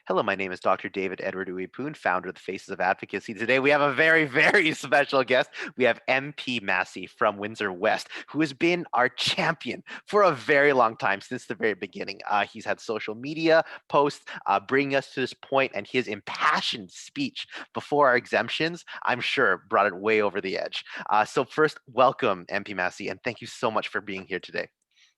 Hello, my name is Dr. David Edward Uwe Poon, founder of the Faces of Advocacy. Today we have a very, very special guest. We have MP Masse from Windsor West, who has been our champion for a very long time, since the very beginning. He's had social media posts bringing us to this point, and his impassioned speech before our exemptions, I'm sure, brought it way over the edge. So first, welcome, MP Masse, and thank you so much for being here today.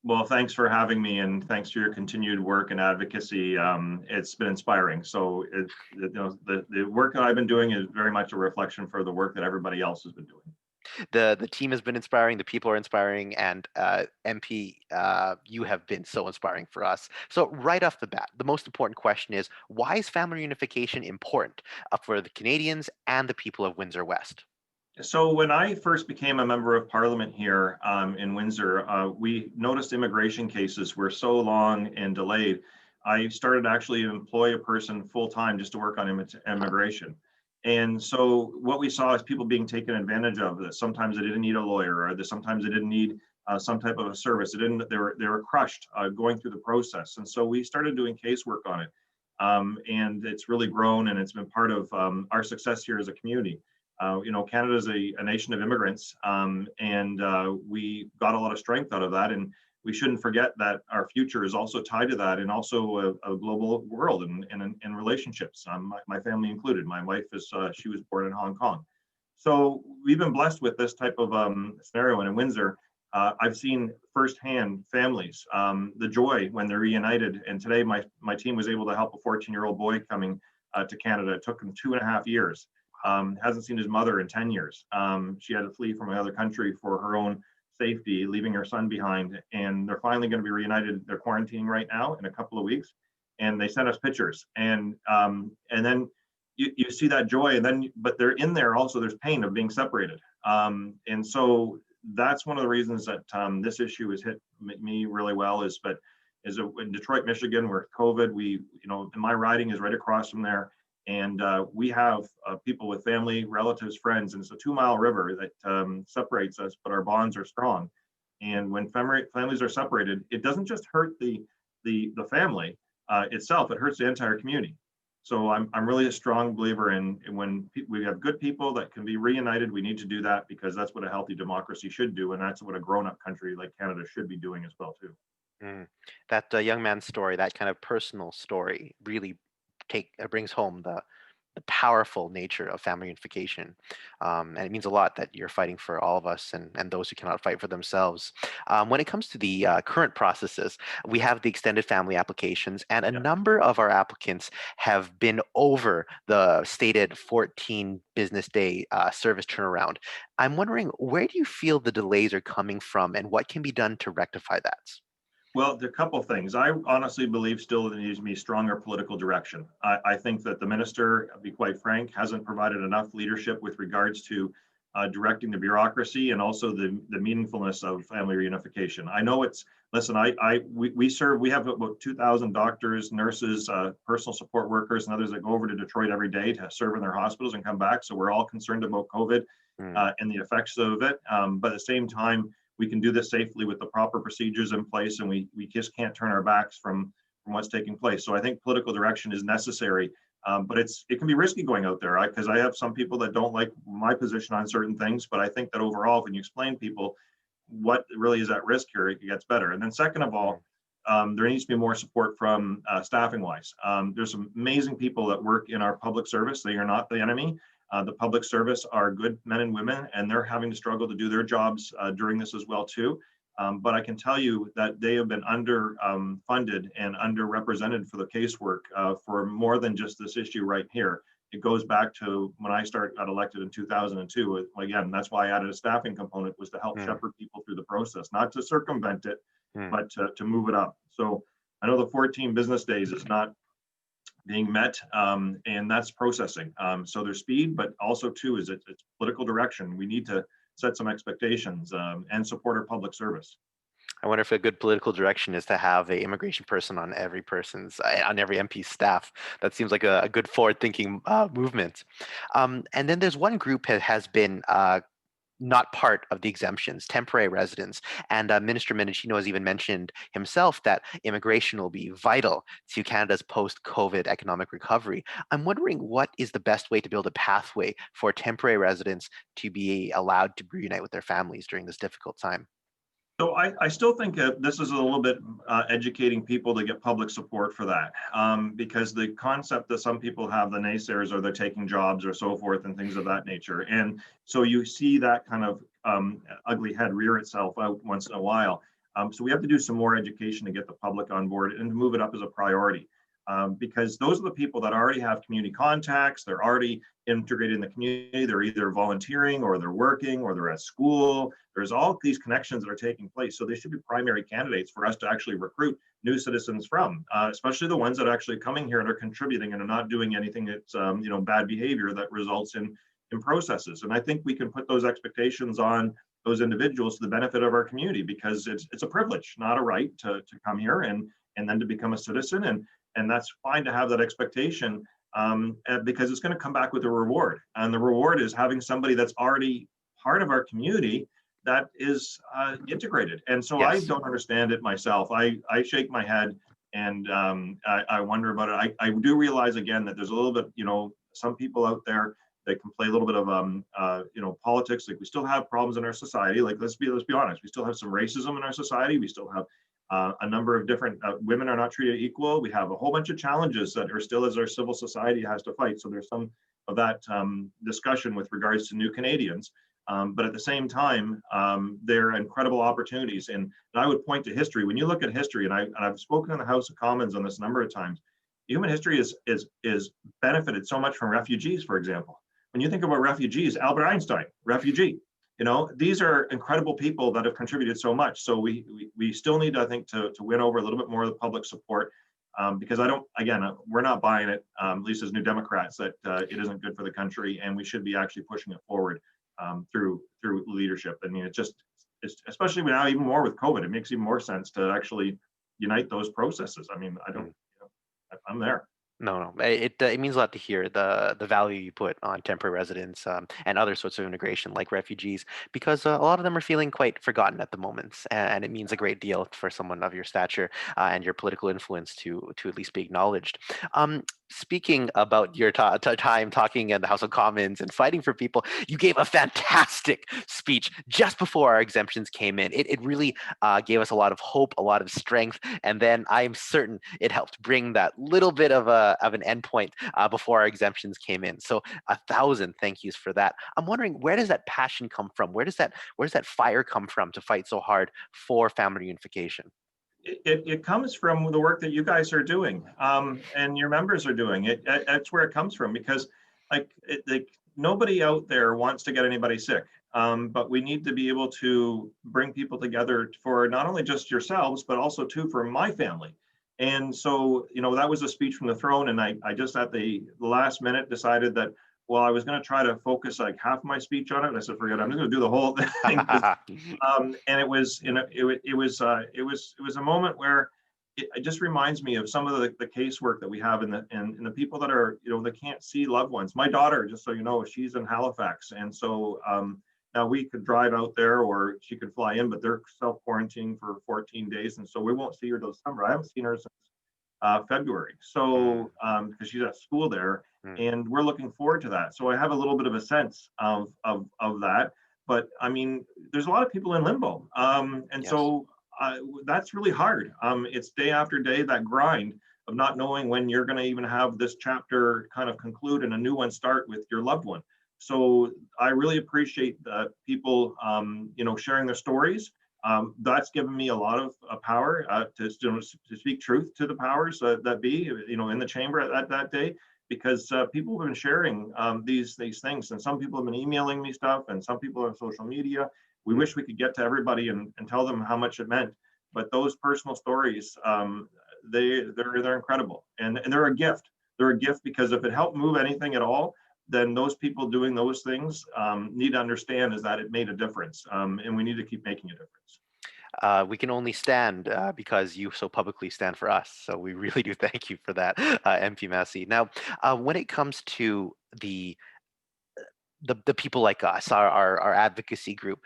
Well, thanks for having me, and thanks for your continued work and advocacy. It's been inspiring. The work that I've been doing is very much a reflection for the work that everybody else has been doing. The team has been inspiring, the people are inspiring, and MP, you have been so inspiring for us. So right off the bat, the most important question is, why is family reunification important for the Canadians and the people of Windsor West? So when I first became a member of Parliament here in Windsor, we noticed immigration cases were so long and delayed. I started to actually employ a person full time just to work on immigration. And so what we saw is people being taken advantage of. That sometimes they didn't need a lawyer, or that sometimes they didn't need some type of a service. They were crushed going through the process. And so we started doing casework on it, and it's really grown, and it's been part of our success here as a community. Canada is a nation of immigrants, and we got a lot of strength out of that. And we shouldn't forget that our future is also tied to that, and also a global world and relationships. My family included. My wife she was born in Hong Kong, so we've been blessed with this type of scenario. And in Windsor, I've seen firsthand families, the joy when they're reunited. And today, my team was able to help a 14-year-old boy coming to Canada. It took him 2.5 years. Hasn't seen his mother in 10 years. She had to flee from another country for her own safety, leaving her son behind. And they're finally going to be reunited. They're quarantining right now in a couple of weeks. And they sent us pictures. And then you see that joy. But they're in there also, there's pain of being separated. And so that's one of the reasons that this issue has hit me really well in Detroit, Michigan, where COVID, and my riding is right across from there. And we have people with family, relatives, friends, and it's a 2-mile river that separates us, but our bonds are strong. And when families are separated, it doesn't just hurt the family itself; it hurts the entire community. So I'm really a strong believer in when we have good people that can be reunited, we need to do that, because that's what a healthy democracy should do, and that's what a grown-up country like Canada should be doing as well too. Mm. That young man's story, that kind of personal story, really brings home the powerful nature of family unification. And it means a lot that you're fighting for all of us and those who cannot fight for themselves. When it comes to the current processes, we have the extended family applications, and a Yeah. number of our applicants have been over the stated 14 business day service turnaround. I'm wondering, where do you feel the delays are coming from, and what can be done to rectify that? Well, there are a couple of things. I honestly believe still there needs to be stronger political direction. I think that the minister, to be quite frank, hasn't provided enough leadership with regards to directing the bureaucracy and also the meaningfulness of family reunification. I know listen, we have about 2,000 doctors, nurses, personal support workers, and others that go over to Detroit every day to serve in their hospitals and come back. So we're all concerned about COVID Mm. and the effects of it. But at the same time, we can do this safely with the proper procedures in place, and we just can't turn our backs from what's taking place. So I think political direction is necessary, but it can be risky going out there, because I have some people that don't like my position on certain things. But I think that overall, when you explain people what really is at risk here, it gets better. And then second of all, there needs to be more support from staffing wise. There's some amazing people that work in our public service. They are not the enemy. The public service are good men and women, and they're having to struggle to do their jobs during this as well too. But I can tell you that they have been funded and underrepresented for the casework for more than just this issue right here. It goes back to when I got elected in 2002. Again, that's why I added a staffing component, was to help Mm. shepherd people through the process, not to circumvent it, Mm. but to move it up. So I know the 14 business days is not being met, and that's processing. So there's speed, but also too is it's political direction. We need to set some expectations and support our public service. I wonder if a good political direction is to have a immigration person on every MP's staff. That seems like a good forward-thinking movement. And then there's one group that has been not part of the exemptions, temporary residents. And Minister Mendicino has even mentioned himself that immigration will be vital to Canada's post-COVID economic recovery. I'm wondering what is the best way to build a pathway for temporary residents to be allowed to reunite with their families during this difficult time. So I still think this is a little bit educating people to get public support for that, because the concept that some people have, the naysayers, are they're taking jobs or so forth and things of that nature. And so you see that kind of ugly head rear itself out once in a while. So we have to do some more education to get the public on board and to move it up as a priority. Because those are the people that already have community contacts, they're already integrated in the community, they're either volunteering or they're working or they're at school. There's all these connections that are taking place. So they should be primary candidates for us to actually recruit new citizens from, especially the ones that are actually coming here and are contributing and are not doing anything that's bad behavior that results in processes. And I think we can put those expectations on those individuals to the benefit of our community, because it's a privilege, not a right, to come here and then to become a citizen. And that's fine to have that expectation, because it's going to come back with a reward. And the reward is having somebody that's already part of our community that is integrated. And so I Yes. don't understand it myself. I shake my head and I wonder about it. I do realize again that there's a little bit, some people out there that can play a little bit of politics. Like, we still have problems in our society. Like, let's be honest, we still have some racism in our society. We still have a number of different women are not treated equal. We have a whole bunch of challenges that are still, as our civil society has to fight. So there's some of that discussion with regards to new Canadians. But at the same time, there are incredible opportunities. And I would point to history. When you look at history, and I've spoken in the House of Commons on this a number of times, human history is benefited so much from refugees, for example. When you think about refugees, Albert Einstein, refugee. These are incredible people that have contributed so much. So we still need, I think, to win over a little bit more of the public support, because we're not buying it, at least as New Democrats, that it isn't good for the country, and we should be actually pushing it forward through leadership. I mean, it's especially now, even more with COVID, it makes even more sense to actually unite those processes. I mean, I'm there. No, it means a lot to hear the value you put on temporary residents, and other sorts of immigration like refugees, because a lot of them are feeling quite forgotten at the moment, and it means a great deal for someone of your stature and your political influence to at least be acknowledged. Speaking about your time talking in the House of Commons and fighting for people, you gave a fantastic speech just before our exemptions came in. It really gave us a lot of hope, a lot of strength, and then I am certain it helped bring that little bit of an endpoint before our exemptions came in. So 1,000 thank yous for that. I'm wondering, where does that passion come from? Where's that fire come from to fight so hard for family reunification? It comes from the work that you guys are doing, and your members are doing. That's where it comes from, because nobody out there wants to get anybody sick, but we need to be able to bring people together for not only just yourselves, but also too for my family. And so, that was a speech from the throne, and I just at the last minute decided that, well, I was going to try to focus like half my speech on it. And I said, forget it, I'm just going to do the whole thing. And it was, it was a moment where it just reminds me of some of the casework that we have in the people that are, that can't see loved ones. My daughter, just so you know, she's in Halifax, and so now we could drive out there or she could fly in, but they're self-quarantining for 14 days, and so we won't see her till summer. I haven't seen her since February, so because she's at school there, and we're looking forward to that. So I have a little bit of a sense of that. But I mean, there's a lot of people in limbo, and Yes. so that's really hard. It's day after day, that grind of not knowing when you're going to even have this chapter kind of conclude and a new one start with your loved one. So I really appreciate that people, sharing their stories. That's given me a lot of power to speak truth to the powers that be, in the chamber at that day, because people have been sharing these things, and some people have been emailing me stuff, and some people on social media. We wish we could get to everybody and tell them how much it meant, but those personal stories, they're incredible, and they're a gift. They're a gift, because if it helped move anything at all, then those people doing those things need to understand is that it made a difference, and we need to keep making a difference. We can only stand because you so publicly stand for us. So we really do thank you for that, MP Masse. Now, when it comes to the people like us, our advocacy group,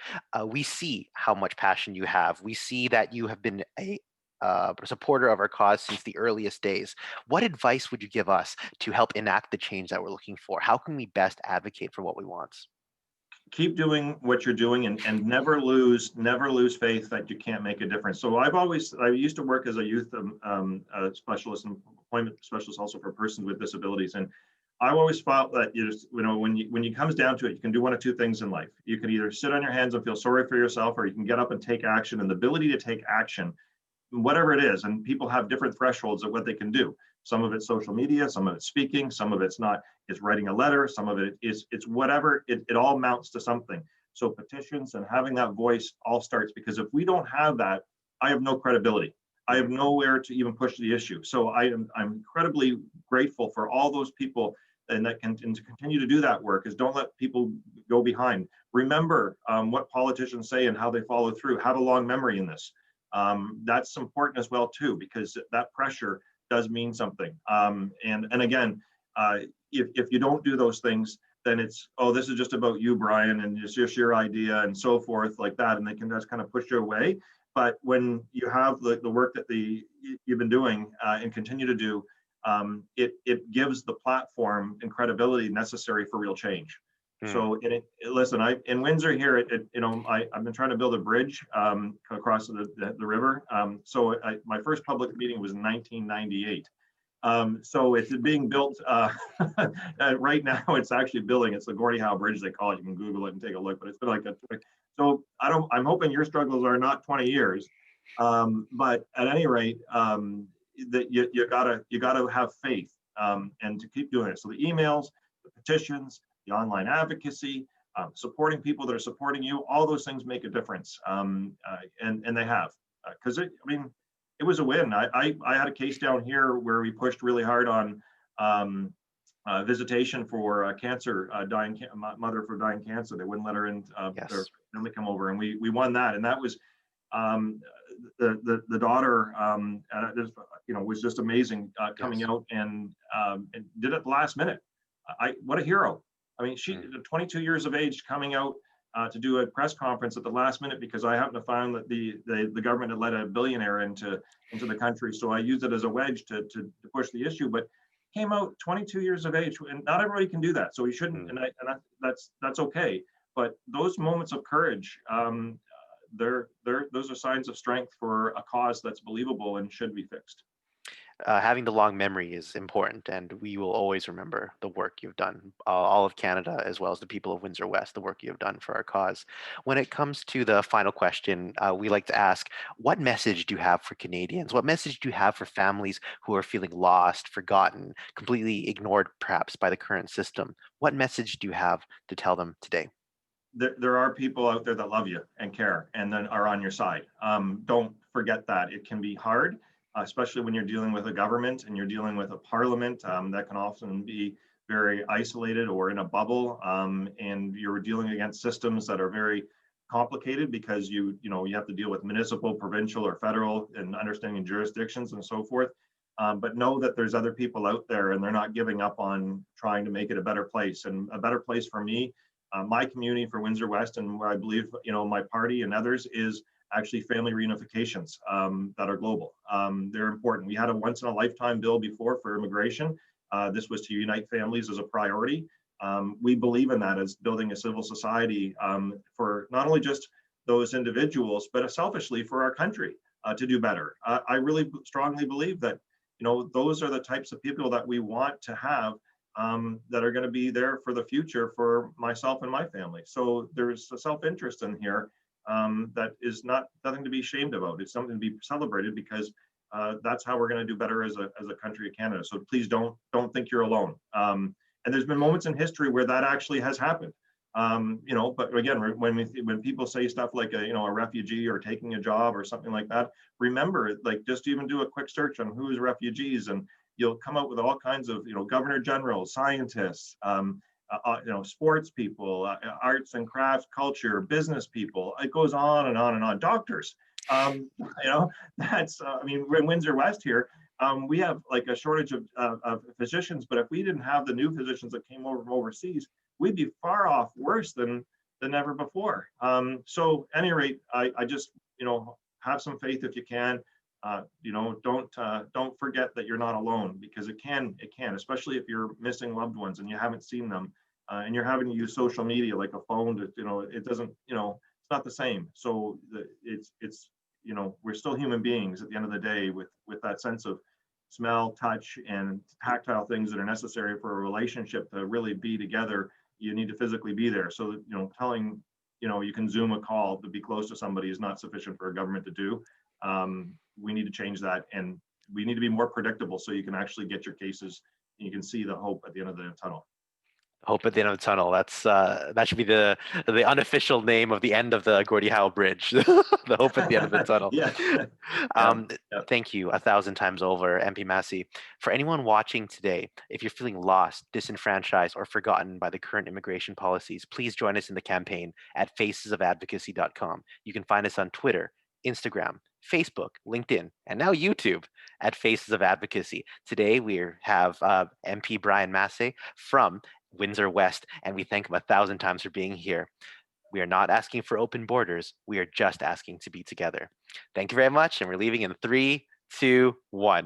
we see how much passion you have. We see that you have been a supporter of our cause since the earliest days. What advice would you give us to help enact the change that we're looking for? How can we best advocate for what we want? Keep doing what you're doing, and never lose faith that you can't make a difference. So I used to work as a youth specialist and employment specialist also for persons with disabilities. And I always felt that when it comes down to it, you can do one of two things in life. You can either sit on your hands and feel sorry for yourself, or you can get up and take action. And the ability to take action, whatever it is, and people have different thresholds of what they can do. Some of it's social media, some of it's speaking, some of it's not, it's writing a letter, some of it is, it's whatever, it all amounts to something. So petitions and having that voice all starts, because if we don't have that, I have no credibility. I have nowhere to even push the issue. So I'm incredibly grateful for all those people, and to continue to do that work, is don't let people go behind. Remember what politicians say and how they follow through. Have a long memory in this. That's important as well too, because that pressure does mean something. And again, if you don't do those things, then it's, oh, this is just about you, Brian, and it's just your idea and so forth like that, and they can just kind of push you away. But when you have the work that you've been doing and continue to do, it gives the platform and credibility necessary for real change. So listen, in Windsor here, I've been trying to build a bridge across the river. So my first public meeting was in 1998. So it's being built right now. It's actually building. It's the Gordie Howe Bridge, they call it. You can Google it and take a look. But it's been so I'm hoping your struggles are not 20 years. But at any rate, that you gotta have faith and to keep doing it. So the emails, the petitions, the online advocacy, supporting people that are supporting you, all those things make a difference, and they have, because it was a win. I had a case down here where we pushed really hard on visitation for cancer, mother for dying cancer. They wouldn't let her in, their family come over, and we won that, and that was the daughter, and it was just amazing coming out and did it last minute. What a hero. I mean, she 22 years of age coming out to do a press conference at the last minute, because I happened to find that the government had let a billionaire into the country. So I used it as a wedge to push the issue, but came out 22 years of age, and not everybody can do that. So you shouldn't, and that's okay. But those moments of courage, those are signs of strength for a cause that's believable and should be fixed. Having the long memory is important, and we will always remember the work you've done, all of Canada, as well as the people of Windsor West, the work you've done for our cause. When it comes to the final question, we like to ask, what message do you have for Canadians? What message do you have for families who are feeling lost, forgotten, completely ignored, perhaps, by the current system? What message do you have to tell them today? There are people out there that love you and care and then are on your side. Don't forget that. It can be hard, especially when you're dealing with a government and you're dealing with a parliament that can often be very isolated or in a bubble, and you're dealing against systems that are very complicated, because you have to deal with municipal, provincial, or federal, and understanding jurisdictions and so forth. But know that there's other people out there, and they're not giving up on trying to make it a better place. And a better place for me, my community, for Windsor West, and where I believe my party and others, is actually family reunifications that are global. They're important. We had a once in a lifetime bill before for immigration. This was to unite families as a priority. We believe in that as building a civil society for not only just those individuals, but selfishly for our country to do better. I really strongly believe that those are the types of people that we want to have, that are going to be there for the future for myself and my family. So there's a self-interest in here that is nothing to be ashamed about. It's something to be celebrated, because that's how we're going to do better as a country of Canada. So please don't think you're alone. And there's been moments in history where that actually has happened. But again, when people say stuff like a refugee or taking a job or something like that, remember, like, just even do a quick search on who's refugees, and you'll come up with all kinds of governor generals, scientists, sports people, arts and crafts, culture, business people. It goes on and on and on. Doctors. That's we're in Windsor West here. We have like a shortage of physicians, but if we didn't have the new physicians that came over from overseas, we'd be far off worse than ever before. So at any rate, I just, have some faith if you can. Don't forget that you're not alone, because it can, especially if you're missing loved ones and you haven't seen them, and you're having to use social media like a phone to, it doesn't, it's not the same. So it's, we're still human beings at the end of the day, with that sense of smell, touch, and tactile things that are necessary for a relationship to really be together. You need to physically be there. So that, telling, you can Zoom a call to be close to somebody is not sufficient for a government to do. We need to change that, and we need to be more predictable so you can actually get your cases and you can see the hope at the end of the tunnel. Hope at the end of the tunnel. That should be the unofficial name of the end of the Gordie Howe Bridge. The hope at the end of the tunnel. Yeah. Um, Yeah. Thank you 1,000 times over, MP Masse. For anyone watching today, if you're feeling lost, disenfranchised, or forgotten by the current immigration policies, please join us in the campaign at facesofadvocacy.com. You can find us on Twitter, Instagram, Facebook, LinkedIn, and now YouTube at Faces of Advocacy. Today we have MP Brian Masse from Windsor West, and we thank him 1,000 times for being here. We are not asking for open borders. We are just asking to be together. Thank you very much, and we're leaving in 3, 2, 1.